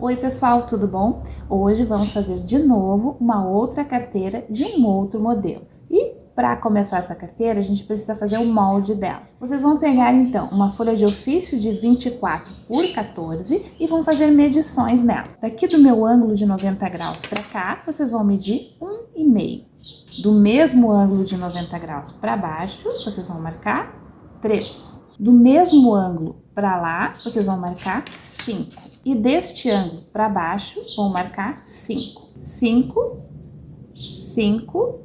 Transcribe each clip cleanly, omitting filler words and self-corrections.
Oi pessoal, tudo bom? Hoje vamos fazer de novo uma outra carteira de um outro modelo. E para começar essa carteira, a gente precisa fazer o molde dela. Vocês vão pegar então uma folha de ofício de 24 por 14 e vão fazer medições nela. Daqui do meu ângulo de 90 graus para cá, vocês vão medir 1,5. Do mesmo ângulo de 90 graus para baixo, vocês vão marcar 3. Do mesmo ângulo para lá, vocês vão marcar 5. E deste ângulo para baixo, vão marcar 5. 5, 5,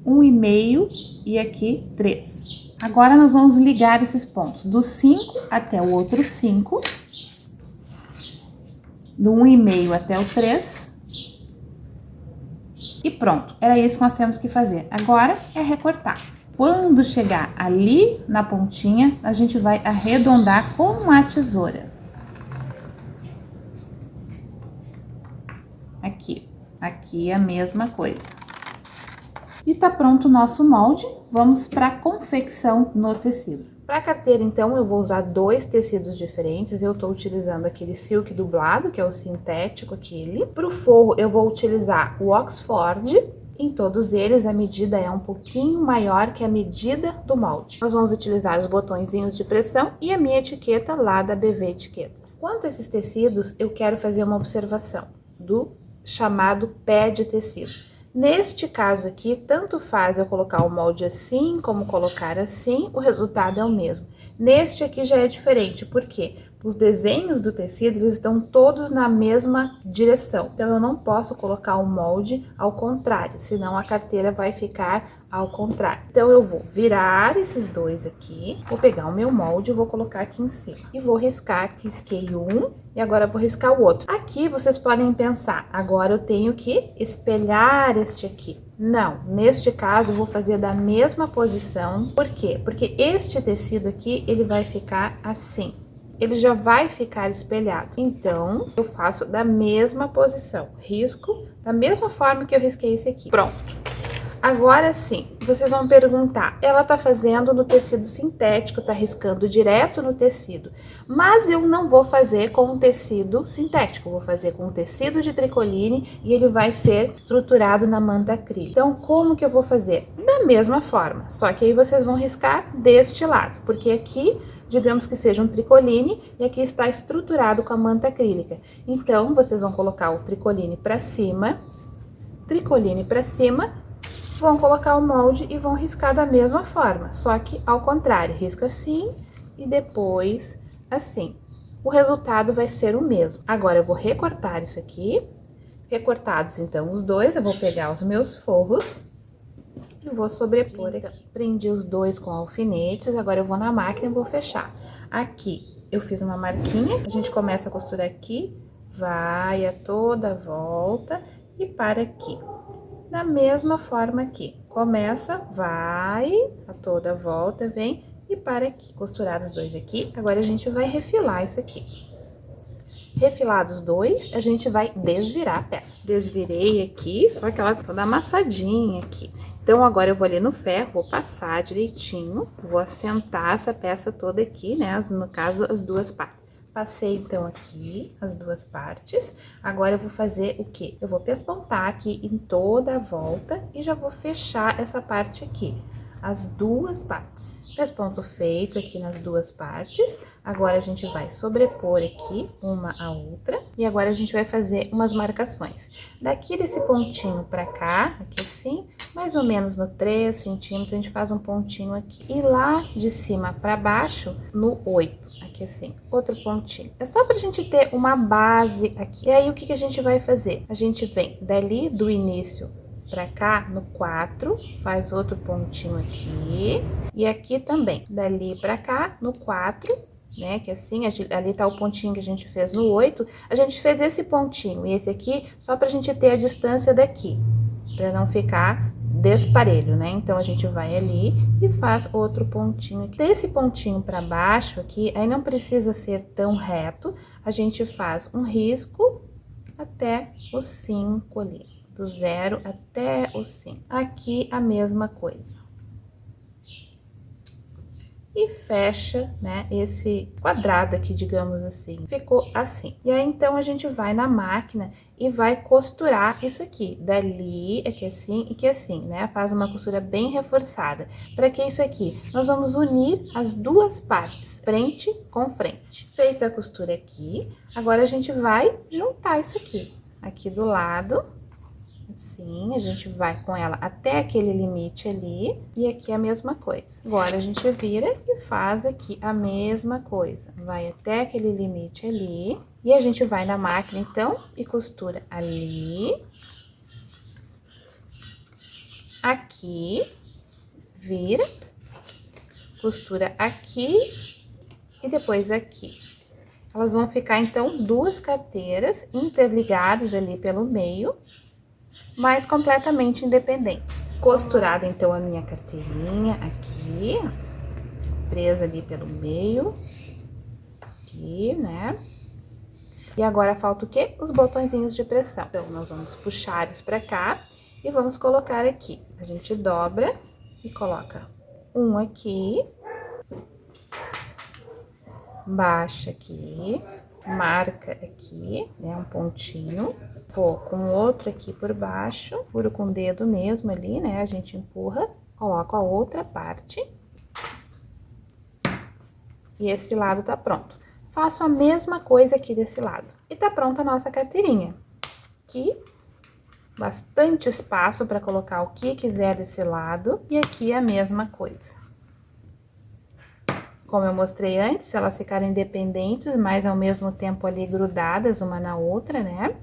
1,5 e aqui 3. Agora, nós vamos ligar esses pontos do 5 até o outro 5, do 1,5 até o 3. E pronto, era isso que nós temos que fazer. Agora é recortar. Quando chegar ali na pontinha, a gente vai arredondar com a tesoura. Aqui é a mesma coisa. E tá pronto o nosso molde, vamos para a confecção no tecido. Para a carteira, então, eu vou usar 2 tecidos diferentes, eu tô utilizando aquele silk dublado, que é o sintético aquele. Para o forro, eu vou utilizar o Oxford. Em todos eles, a medida é um pouquinho maior que a medida do molde. Nós vamos utilizar os botõezinhos de pressão e a minha etiqueta lá da BV Etiquetas. Quanto a esses tecidos, eu quero fazer uma observação do chamado pé de tecido. Neste caso aqui, tanto faz eu colocar o molde assim, como colocar assim, o resultado é o mesmo. Neste aqui já é diferente, por quê? Os desenhos do tecido, eles estão todos na mesma direção. Então, eu não posso colocar o molde ao contrário, senão a carteira vai ficar ao contrário. Então, eu vou virar esses dois aqui, vou pegar o meu molde e vou colocar aqui em cima. E vou riscar, risquei um, e agora vou riscar o outro. Aqui, vocês podem pensar, agora eu tenho que espelhar este aqui. Não, neste caso, eu vou fazer da mesma posição. Por quê? Porque este tecido aqui, ele vai ficar assim. Ele já vai ficar espelhado. Então, eu faço da mesma posição. Risco da mesma forma que eu risquei esse aqui. Pronto. Agora sim, vocês vão perguntar, ela tá fazendo no tecido sintético, tá riscando direto no tecido. Mas eu não vou fazer com um tecido sintético, vou fazer com um tecido de tricoline e ele vai ser estruturado na manta acrílica. Então, como que eu vou fazer? Da mesma forma, só que aí vocês vão riscar deste lado, porque aqui, digamos que seja um tricoline e aqui está estruturado com a manta acrílica. Então, vocês vão colocar o tricoline para cima, vão colocar o molde e vão riscar da mesma forma, só que ao contrário, risca assim e depois assim. O resultado vai ser o mesmo. Agora, eu vou recortar isso aqui. Recortados, então, os dois, eu vou pegar os meus forros e vou sobrepor aqui. Prendi os dois com alfinetes, agora eu vou na máquina e vou fechar. Aqui, eu fiz uma marquinha, a gente começa a costurar aqui, vai a toda a volta e para aqui. Da mesma forma aqui, começa, vai, a toda volta, vem e para aqui. Costurar os dois aqui, agora a gente vai refilar isso aqui. Refilados os dois, a gente vai desvirar a peça. Desvirei aqui, só que ela tá toda amassadinha aqui. Então, agora eu vou ali no ferro, vou passar direitinho, vou assentar essa peça toda aqui, né, no caso, as duas partes. Passei, então, aqui as duas partes. Agora, eu vou fazer o quê? Eu vou pespontar aqui em toda a volta e já vou fechar essa parte aqui, as duas partes. Pesponto feito aqui nas duas partes. Agora, a gente vai sobrepor aqui uma a outra. E agora, a gente vai fazer umas marcações. Daqui desse pontinho pra cá, aqui assim, mais ou menos no 3 centímetros, a gente faz um pontinho aqui. E lá de cima pra baixo, no 8, aqui assim, outro pontinho. É só pra gente ter uma base aqui. E aí, o que que a gente vai fazer? A gente vem dali do início pra cá, no 4, faz outro pontinho aqui. E aqui também, dali pra cá, no 4, né, que assim, ali tá o pontinho que a gente fez no 8, a gente fez esse pontinho e esse aqui só pra gente ter a distância daqui, pra não ficar desparelho, né? Então, a gente vai ali e faz outro pontinho aqui. Desse pontinho pra baixo aqui, aí não precisa ser tão reto, a gente faz um risco até o 5 ali, do 0 até o 5. Aqui, a mesma coisa. e fecha, né, esse quadrado aqui, digamos assim. Ficou assim. E aí, então, a gente vai na máquina e vai costurar isso aqui, dali, aqui assim e aqui assim, né? Faz uma costura bem reforçada. Para que isso aqui? Nós vamos unir as duas partes, frente com frente. Feita a costura aqui, agora a gente vai juntar isso aqui do lado, assim, a gente vai com ela até aquele limite ali, e aqui a mesma coisa. Agora, a gente vira e faz aqui a mesma coisa. Vai até aquele limite ali, e a gente vai na máquina, então, e costura ali, aqui, vira, costura aqui, e depois aqui. Elas vão ficar, então, duas carteiras interligadas ali pelo meio, mas completamente independentes. Costurada, então, a minha carteirinha aqui, presa ali pelo meio, aqui, né? E agora falta o quê? Os botõezinhos de pressão. Então, nós vamos puxar eles pra cá e vamos colocar aqui. A gente dobra e coloca um aqui, baixa aqui, marca aqui, né, um pontinho. Vou com outro aqui por baixo, furo com o dedo mesmo ali, né, a gente empurra, coloco a outra parte. E esse lado tá pronto. Faço a mesma coisa aqui desse lado. E tá pronta a nossa carteirinha. Aqui, bastante espaço para colocar o que quiser desse lado. E aqui a mesma coisa. Como eu mostrei antes, elas ficaram independentes, mas ao mesmo tempo ali grudadas uma na outra, né?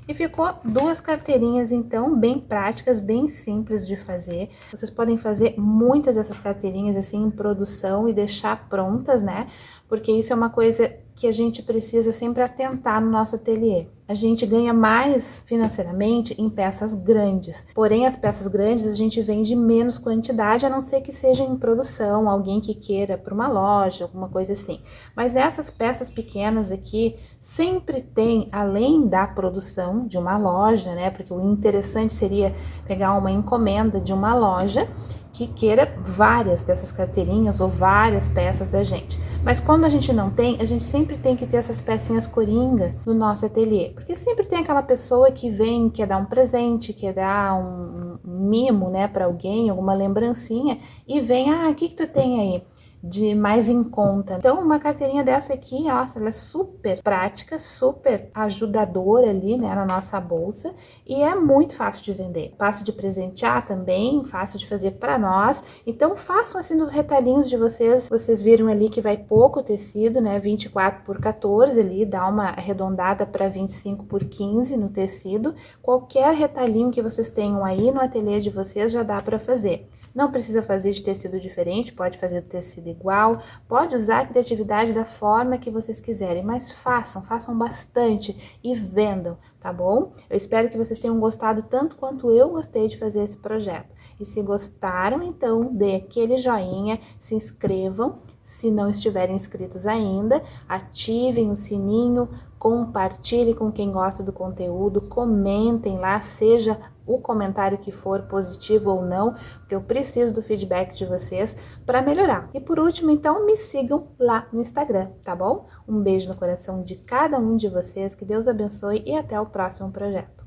E ficou duas carteirinhas, então, bem práticas, bem simples de fazer. Vocês podem fazer muitas dessas carteirinhas, assim, em produção e deixar prontas, né? Porque isso é uma coisa que a gente precisa sempre atentar no nosso ateliê. A gente ganha mais financeiramente em peças grandes, porém as peças grandes a gente vende menos quantidade, a não ser que seja em produção, alguém que queira para uma loja, alguma coisa assim. Mas essas peças pequenas aqui sempre tem, além da produção de uma loja, né? Porque o interessante seria pegar uma encomenda de uma loja que queira várias dessas carteirinhas ou várias peças da gente. Mas quando a gente não tem, a gente sempre tem que ter essas pecinhas coringa no nosso ateliê. Porque sempre tem aquela pessoa que vem, quer dar um presente, quer dar um mimo, né, para alguém, alguma lembrancinha, e vem, o que tu tem aí de mais em conta? Então, uma carteirinha dessa aqui, nossa, ela é super prática, super ajudadora ali, né, na nossa bolsa, e é muito fácil de vender, fácil de presentear também, fácil de fazer para nós. Então, façam assim nos retalhinhos de vocês viram ali que vai pouco tecido, né, 24 por 14 ali, dá uma arredondada para 25 por 15 no tecido. Qualquer retalhinho que vocês tenham aí no ateliê de vocês já dá para fazer. Não precisa fazer de tecido diferente, pode fazer do tecido igual, pode usar a criatividade da forma que vocês quiserem, mas façam bastante e vendam, tá bom? Eu espero que vocês tenham gostado tanto quanto eu gostei de fazer esse projeto. E se gostaram, então, dê aquele joinha, se inscrevam. Se não estiverem inscritos ainda, ativem o sininho, compartilhem com quem gosta do conteúdo, comentem lá, seja o comentário que for positivo ou não, porque eu preciso do feedback de vocês para melhorar. E por último, então, me sigam lá no Instagram, tá bom? Um beijo no coração de cada um de vocês, que Deus abençoe e até o próximo projeto.